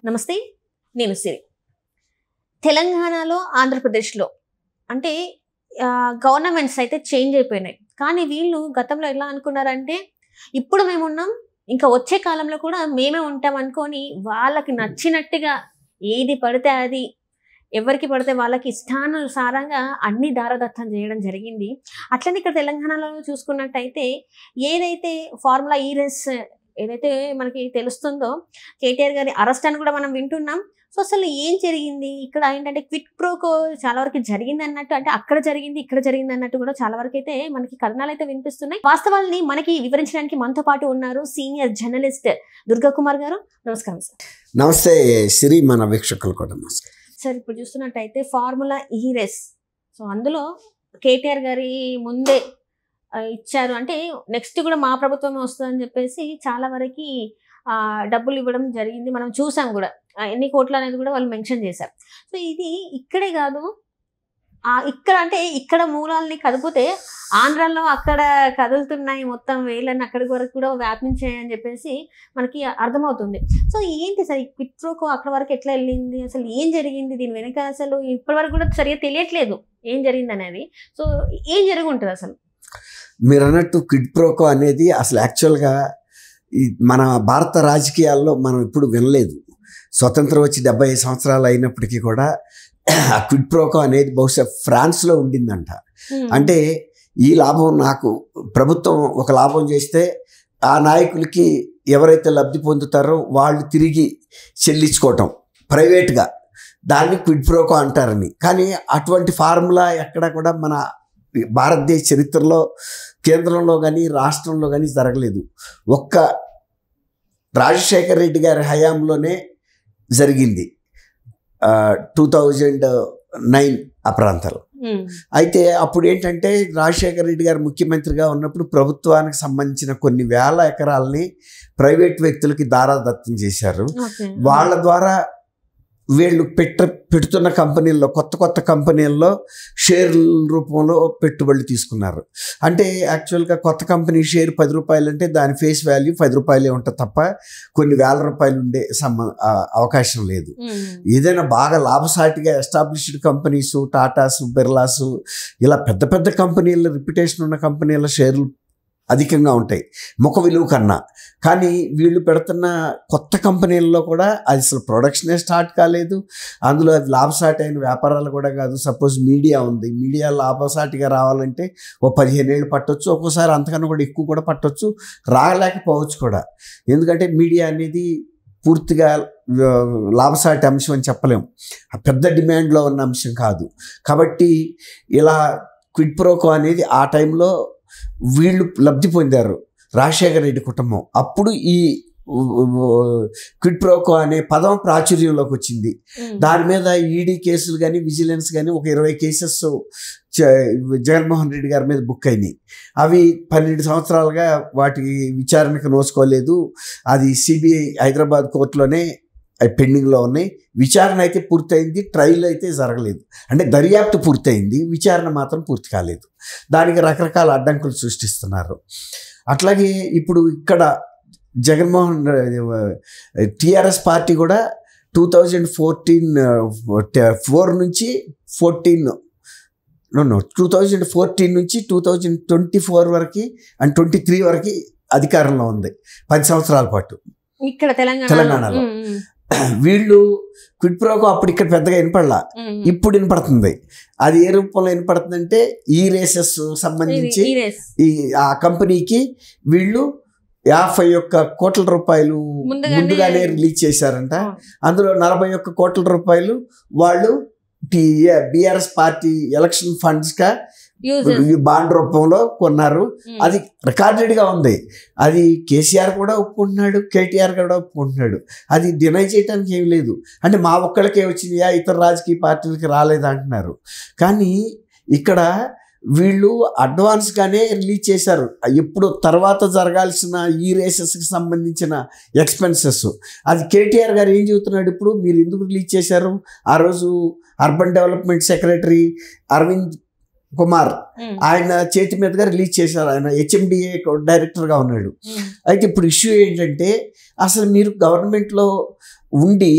నమస్తే, నేను సిరి. తెలంగాణలో, ఆంధ్రప్రదేశ్లో అంటే గవర్నమెంట్స్ అయితే చేంజ్ అయిపోయినాయి. కానీ వీళ్ళు గతంలో ఎలా అనుకున్నారంటే, ఇప్పుడు మేమున్నాం, ఇంకా వచ్చే కాలంలో కూడా మేమే ఉంటాం అనుకొని వాళ్ళకి నచ్చినట్టుగా ఏది పడితే అది, ఎవరికి పడితే వాళ్ళకి ఇష్టానుసారంగా అన్ని దారదత్తం చేయడం జరిగింది. అట్లనే ఇక్కడ తెలంగాణలో చూసుకున్నట్టయితే ఏదైతే ఫార్ములా ఈ రేస్ ఏదైతే మనకి తెలుస్తుందో, కేటీఆర్ గారి అరెస్ట్ అని కూడా మనం వింటున్నాం. సో అసలు ఏం జరిగింది ఇక్కడ ఏంటంటే క్విట్ ప్రోకో చాలా వరకు జరిగింది అన్నట్టు, అంటే అక్కడ జరిగింది ఇక్కడ జరిగింది అన్నట్టు కూడా చాలా వరకు అయితే మనకి కథనాలు అయితే వినిపిస్తున్నాయి. వాస్తవాల్ని మనకి వివరించడానికి మనతో పాటు ఉన్నారు సీనియర్ జర్నలిస్ట్ దుర్గా కుమార్ గారు. నమస్కారం సార్. నమస్తే సిరి, మన వీక్షకులు కూడా నమస్కారం సార్. ఇప్పుడు చూస్తున్నట్టయితే ఫార్ములా ఈ రేస్, సో అందులో కేటీఆర్ గారి ముందే ఇచ్చారు, అంటే నెక్స్ట్ కూడా మా ప్రభుత్వమే వస్తుందని చెప్పేసి చాలా వరకు డబ్బులు ఇవ్వడం జరిగింది. మనం చూసాం కూడా ఎన్ని కోట్లు అనేది కూడా వాళ్ళు మెన్షన్ చేశారు. సో ఇది ఇక్కడే కాదు, ఇక్కడ అంటే ఇక్కడ మూలాలని కదిపితే ఆంధ్రాలో అక్కడ కదులుతున్నాయి, మొత్తం వేళ్ళని అక్కడి వరకు కూడా వ్యాపించాయి అని చెప్పేసి మనకి అర్థమవుతుంది. సో ఏంటి సార్ ఈ క్విట్ ప్రోకో అక్కడ వరకు ఎట్లా వెళ్ళింది, అసలు ఏం జరిగింది దీని వెనక, అసలు ఇప్పటి వరకు కూడా సరిగ్గా తెలియట్లేదు ఏం జరిగింది అనేది. సో ఏం జరిగి ఉంటుంది అసలు? మీరు అన్నట్టు క్విట్ ప్రోకో అనేది అసలు యాక్చువల్గా మన భారత రాజకీయాల్లో మనం ఇప్పుడు వినలేదు. స్వతంత్రం వచ్చి 75 సంవత్సరాలు అయినప్పటికీ కూడా ఆ క్విట్ ప్రోకో అనేది బహుశా ఫ్రాన్స్లో ఉండిందంట. అంటే ఈ లాభం నాకు ప్రభుత్వం ఒక లాభం చేస్తే ఆ నాయకులకి ఎవరైతే లబ్ధి పొందుతారో వాళ్ళు తిరిగి చెల్లించుకోవటం ప్రైవేట్గా, దాన్ని క్విట్ ప్రోకో అంటారని. కానీ అటువంటి ఫార్ములా ఎక్కడ కూడా మన భారతదేశ చరిత్రలో కేంద్రంలో కానీ రాష్ట్రంలో కానీ జరగలేదు. ఒక్క రాజశేఖర్ రెడ్డి గారి హయాంలోనే జరిగింది, 2009 ఆ ప్రాంతాలు. అయితే అప్పుడు ఏంటంటే రాజశేఖర్ రెడ్డి గారు ముఖ్యమంత్రిగా ఉన్నప్పుడు ప్రభుత్వానికి సంబంధించిన కొన్ని వేల ఎకరాలని ప్రైవేట్ వ్యక్తులకి దారాదత్తం చేశారు. వాళ్ళ ద్వారా వీళ్ళు పెడుతున్న కంపెనీల్లో, కొత్త కంపెనీల్లో షేర్ల రూపంలో పెట్టుబడులు తీసుకున్నారు. అంటే యాక్చువల్గా కొత్త కంపెనీ షేర్ 10 రూపాయలు అంటే దాని ఫేస్ వాల్యూ 10 రూపాయలే ఉంటుంది తప్ప కొన్ని వేల రూపాయలు ఉండే అవకాశం లేదు. ఏదైనా బాగా లాభసాటిగా ఎస్టాబ్లిష్డ్ కంపెనీసు, టాటాసు, బిర్లాసు, ఇలా పెద్ద కంపెనీల రిప్యుటేషన్ ఉన్న కంపెనీల షేర్లు అధికంగా ఉంటాయి ముఖ విలువ కన్నా. కానీ వీళ్ళు పెడుతున్న కొత్త కంపెనీల్లో కూడా అది అసలు ప్రొడక్షనే స్టార్ట్ కాలేదు. అందులో అది లాభసాటి అయిన వ్యాపారాలు కూడా కాదు. సపోజ్ మీడియా ఉంది, మీడియా లాభసాటిగా రావాలంటే 15 ఏళ్ళు పట్టొచ్చు, ఒక్కోసారి అంతకన్నా కూడా ఎక్కువ కూడా పట్టొచ్చు, రాలేకపోవచ్చు కూడా. ఎందుకంటే మీడియా అనేది పూర్తిగా లాభసాటి అంశం అని చెప్పలేము, పెద్ద డిమాండ్లో ఉన్న అంశం కాదు. కాబట్టి ఇలా క్విట్ ప్రోకో అనేది ఆ టైంలో వీళ్ళు లబ్ధి పొందారు, రాజశేఖర రెడ్డి కుటుంబం. అప్పుడు ఈ క్విట్ ప్రోకో అనే పదం ప్రాచుర్యంలోకి వచ్చింది. దాని మీద ఈడీ కేసులు కానీ విజిలెన్స్ కానీ ఒక 20 కేసెస్ జగన్మోహన్ రెడ్డి గారి మీద బుక్ అయినాయి. అవి 12 సంవత్సరాలుగా వాటి విచారణకు నోచుకోలేదు. అది సిబిఐ హైదరాబాద్ కోర్టులోనే పెండింగ్లో ఉన్నాయి. విచారణ అయితే పూర్తయింది, ట్రయల్ అయితే జరగలేదు. అంటే దర్యాప్తు పూర్తయింది, విచారణ మాత్రం పూర్తి కాలేదు. దానికి రకరకాల అడ్డంకులు సృష్టిస్తున్నారు. అట్లాగే ఇప్పుడు ఇక్కడ జగన్మోహన్ టీఆర్ఎస్ పార్టీ కూడా 2014 నుంచి 2014 నుంచి 2024 వరకు అండ్ 23 వరకు అధికారంలో ఉంది, 10 సంవత్సరాల పాటు ఇక్కడ తెలంగాణలో. వీళ్ళు క్విట్ ప్రోకో అప్పుడు ఇక్కడ పెద్దగా వినపడలా, ఇప్పుడు వినపడుతుంది. అది ఏ రూపంలో వినపడుతుందంటే ఈ రేసెస్ సంబంధించి ఆ కంపెనీకి వీళ్ళు 51 కోట్ల రూపాయలు ముందుగానే రిలీజ్ చేశారంట. అందులో 41 కోట్ల రూపాయలు వాళ్ళు బీఆర్ఎస్ పార్టీ ఎలక్షన్ ఫండ్స్గా బాండ్ రూపంలో కొన్నారు. అది రికార్డెడ్గా ఉంది. అది కేసీఆర్ కూడా ఒప్పుకుంటున్నాడు, కేటీఆర్ కూడా ఒప్పుకుంటున్నాడు. అది డినై చేయడానికి ఏం లేదు. అంటే మా ఒక్కళ్ళకే వచ్చినాయా, ఇతర రాజకీయ పార్టీలకి రాలేదు అంటున్నారు. కానీ ఇక్కడ వీళ్ళు అడ్వాన్స్గానే రిలీజ్ చేశారు. ఎప్పుడు తర్వాత జరగాల్సిన ఈ రేసెస్కి సంబంధించిన ఎక్స్పెన్సెస్ అది కేటీఆర్ గారు ఏం చెబుతున్నాడు, ఇప్పుడు మీరు ఎందుకు రిలీజ్ చేశారు? ఆ రోజు urban development secretary Arvind Kumar ఆయన చేతి మీదుగా రిలీజ్ చేశారు. ఆయన హెచ్ఎండిఏ డైరెక్టర్గా ఉన్నాడు. అయితే ఇప్పుడు ఇష్యూ ఏంటంటే, అసలు మీరు గవర్నమెంట్లో ఉండి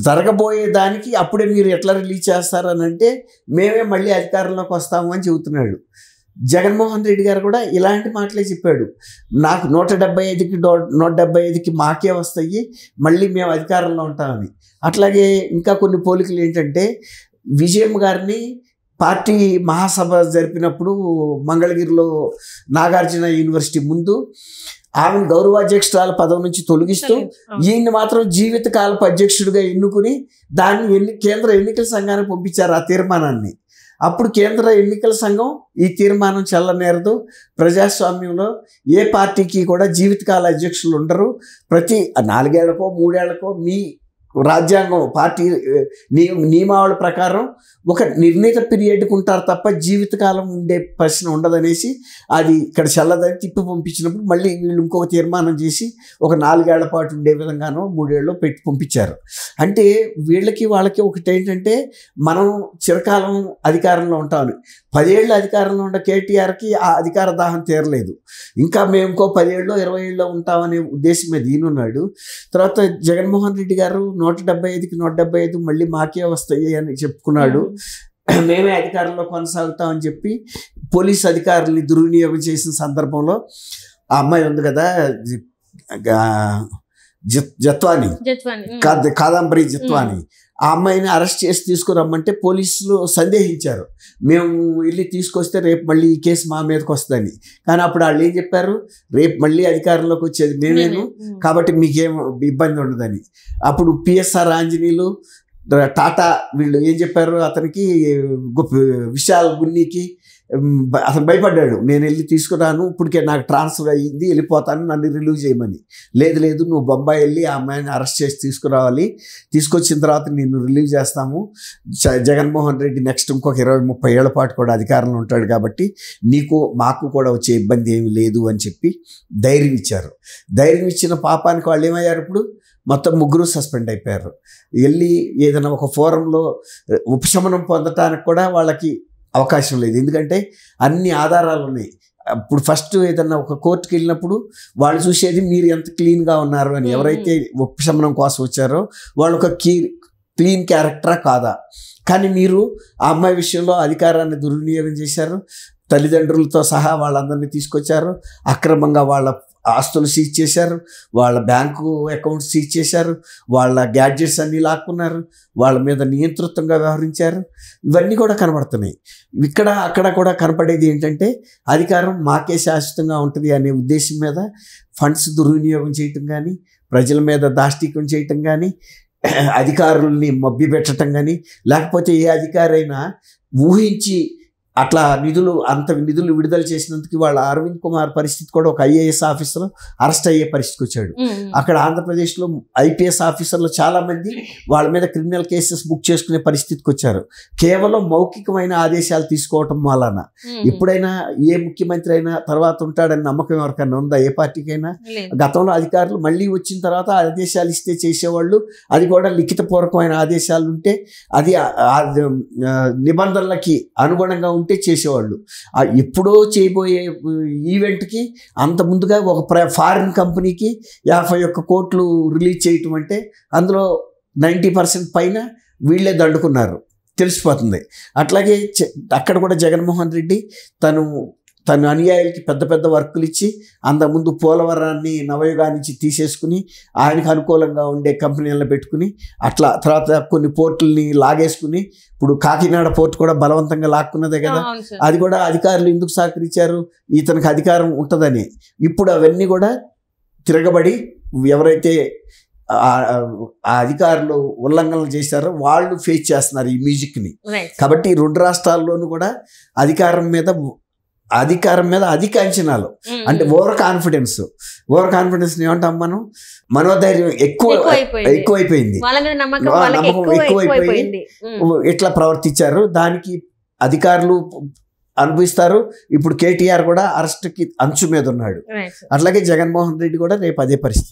జరగబోయే దానికి అప్పుడే మీరు ఎట్లా రిలీజ్ చేస్తారని అంటే మేమే మళ్ళీ అధికారంలోకి వస్తాము అని చెబుతున్నాడు. జగన్మోహన్ రెడ్డి గారు కూడా ఇలాంటి మాటలే చెప్పాడు. నాకు 175కి 175కి మాకే వస్తాయి, మళ్ళీ మేము అధికారంలో ఉంటామని. అట్లాగే ఇంకా కొన్ని పోలికలు ఏంటంటే విజయమ్మ గారిని పార్టీ మహాసభ జరిపినప్పుడు మంగళగిరిలో నాగార్జున యూనివర్సిటీ ముందు ఆమెను గౌరవాధ్యక్షురాల పదవి నుంచి తొలగిస్తూ ఈయన్ని మాత్రం జీవితకాలపు అధ్యక్షుడిగా ఎన్నుకుని దాన్ని కేంద్ర ఎన్నికల సంఘానికి పంపించారు ఆ తీర్మానాన్ని. అప్పుడు కేంద్ర ఎన్నికల సంఘం ఈ తీర్మానం చెల్లనేరదు, ప్రజాస్వామ్యంలో ఏ పార్టీకి కూడా జీవితకాల అధ్యక్షులు ఉండరు, ప్రతి 4 ఏళ్లకో 3 ఏళ్లకో మీ రాజ్యాంగం పార్టీ నియమావళి ప్రకారం ఒక నిర్ణీత పీరియడ్కి ఉంటారు తప్ప జీవితకాలం ఉండే ప్రశ్న ఉండదనేసి అది ఇక్కడ చల్లదని తిప్పి పంపించినప్పుడు మళ్ళీ వీళ్ళు ఇంకొక తీర్మానం చేసి ఒక 4 ఏళ్ల పాటు ఉండే విధంగానో 3 ఏళ్ళు పెట్టి పంపించారు. అంటే వీళ్ళకి వాళ్ళకి ఒకటి ఏంటంటే మనం చిరకాలం అధికారంలో ఉంటామని. 10 ఏళ్ళు అధికారంలో ఉన్న కేటీఆర్కి ఆ అధికార దాహం తీరలేదు, ఇంకా మేము ఇంకో 10 ఏళ్ళు 20 ఏళ్ళు ఉంటామనే ఉద్దేశం మీద ఈయనున్నాడు. తర్వాత జగన్మోహన్ రెడ్డి గారు 175కి 175 మళ్ళీ మాకే వస్తాయి అని చెప్పుకున్నాడు. మేమే అధికారంలో కొనసాగుతామని చెప్పి పోలీస్ అధికారుల్ని దుర్వినియోగం చేసిన సందర్భంలో ఆ అమ్మాయి ఉంది కదా జత్వాని, కాదంబరి జత్వాని, ఆ అమ్మాయిని అరెస్ట్ చేసి తీసుకురమ్మంటే పోలీసులు సందేహించారు. మేము వెళ్ళి తీసుకొస్తే రేపు మళ్ళీ ఈ కేసు మా మీదకి వస్తుందని. కానీ అప్పుడు వాళ్ళు ఏం చెప్పారు, రేపు మళ్ళీ అధికారంలోకి వచ్చేది మేమేను, కాబట్టి మీకేం ఇబ్బంది ఉండదని. అప్పుడు పిఎస్ఆర్ ఆంజనేయులు, టాటా వీళ్ళు ఏం చెప్పారు, అతనికి విశాల్ గున్నీకి అతను భయపడ్డాడు, నేను వెళ్ళి తీసుకురాను, ఇప్పటికే నాకు ట్రాన్స్ఫర్ అయ్యింది, వెళ్ళిపోతాను, నన్ను రిలీవ్ చేయమని. లేదు నువ్వు బొంబాయి వెళ్ళి ఆ అమ్మాయిని అరెస్ట్ చేసి తీసుకురావాలి, తీసుకొచ్చిన తర్వాత నిన్ను రిలీవ్ చేస్తాము, జగన్మోహన్ రెడ్డి నెక్స్ట్ ఇంకొక 20-30 ఏళ్ల పాటు కూడా అధికారంలో ఉంటాడు కాబట్టి నీకు మాకు కూడా వచ్చే ఇబ్బంది ఏమి లేదు అని చెప్పి ధైర్యం ఇచ్చారు. ధైర్యం ఇచ్చిన పాపానికి వాళ్ళు ఏమయ్యారు, ఇప్పుడు మొత్తం 3 సస్పెండ్ అయిపోయారు. వెళ్ళి ఏదైనా ఒక ఫోరంలో ఉపశమనం పొందటానికి కూడా వాళ్ళకి అవకాశం లేదు, ఎందుకంటే అన్ని ఆధారాలు ఉన్నాయి. ఇప్పుడు ఫస్ట్ ఏదన్నా ఒక కోర్టుకి వెళ్ళినప్పుడు వాళ్ళు చూసేది మీరు ఎంత క్లీన్గా ఉన్నారు అని. ఎవరైతే ఉపశమనం కోసం వచ్చారో వాళ్ళు ఒక క్లీన్ క్యారెక్టరా కాదా. కానీ మీరు ఆ అమ్మాయి విషయంలో అధికారాన్ని దుర్వినియోగం చేశారు, తల్లిదండ్రులతో సహా వాళ్ళందరినీ తీసుకొచ్చారు, అక్రమంగా వాళ్ళ ఆస్తులు సీజ్ చేశారు, వాళ్ళ బ్యాంకు అకౌంట్స్ సీజ్ చేశారు, వాళ్ళ గ్యాడ్జెట్స్ అన్నీ లాక్కున్నారు, వాళ్ళ మీద నియంతృత్వంగా వ్యవహరించారు. ఇవన్నీ కూడా కనబడుతున్నాయి. ఇక్కడ అక్కడ కూడా కనపడేది ఏంటంటే అధికారం మాకే శాశ్వతంగా ఉంటుంది అనే ఉద్దేశం మీద ఫండ్స్ దుర్వినియోగం చేయటం కానీ, ప్రజల మీద దాష్టీకం చేయటం కానీ, అధికారుల్ని మభ్యపెట్టడం కానీ, లేకపోతే ఏ అధికారైనా ఊహించి అట్లా అంత నిధులు విడుదల చేసినందుకు వాళ్ళ అరవింద్ కుమార్ పరిస్థితి కూడా ఒక ఐఏఎస్ ఆఫీసర్ అరెస్ట్ అయ్యే పరిస్థితికి వచ్చాడు. అక్కడ ఆంధ్రప్రదేశ్లో ఐపీఎస్ ఆఫీసర్లు చాలామంది వాళ్ళ మీద క్రిమినల్ కేసెస్ బుక్ చేసుకునే పరిస్థితికి వచ్చారు, కేవలం మౌఖికమైన ఆదేశాలు తీసుకోవటం వలన. ఎప్పుడైనా ఏ ముఖ్యమంత్రి అయినా తర్వాత ఉంటాడని నమ్మకం ఎవరికైనా ఉందా, ఏ పార్టీకైనా? గతంలో అధికారులు మళ్ళీ వచ్చిన తర్వాత ఆదేశాలు ఇస్తే చేసేవాళ్ళు, అది కూడా లిఖితపూర్వకమైన ఆదేశాలు ఉంటే అది నిబంధనలకి అనుగుణంగా ఉంటే చేసేవాళ్ళు. ఎప్పుడో చేయబోయే ఈవెంట్కి అంత ముందుగా ఒక ఫారిన్ కంపెనీకి 51 కోట్లు రిలీజ్ చేయటం అంటే అందులో 90% పైన వీళ్ళే దండుకున్నారు, తెలిసిపోతుంది. అట్లాగే అక్కడ కూడా జగన్మోహన్ రెడ్డి తను అనుయాయులకి పెద్ద వర్కులు ఇచ్చి అంతకుముందు పోలవరాన్ని నవయుగాన్ని నుంచి తీసేసుకుని ఆయనకు అనుకూలంగా ఉండే కంపెనీలను పెట్టుకుని అట్లా తర్వాత కొన్ని పోర్టుల్ని లాగేసుకుని ఇప్పుడు కాకినాడ పోర్టు కూడా బలవంతంగా లాక్కున్నదే కదా. అది కూడా అధికారులు ఎందుకు సహకరించారు, ఇతనికి అధికారం ఉంటుందని. ఇప్పుడు అవన్నీ కూడా తిరగబడి ఎవరైతే ఆ అధికారులు ఉల్లంఘనలు చేశారో వాళ్ళు ఫేస్ చేస్తున్నారు ఈ మ్యూజిక్ని. కాబట్టి 2 రాష్ట్రాల్లోనూ కూడా అధికారం మీద అధిక అంచనాలు, అంటే ఓవర్ కాన్ఫిడెన్స్ ఏమంటాం మనం, మనోధైర్యం ఎక్కువైపోయింది, నమ్మకం ఎక్కువైపోయి ఇట్లా ప్రవర్తించారు. దానికి అధికారులు అనుభవిస్తారు. ఇప్పుడు కేటీఆర్ కూడా అరెస్ట్కి అంచు మీద ఉన్నాడు. అట్లాగే జగన్మోహన్ రెడ్డి కూడా రేపు అదే పరిస్థితి.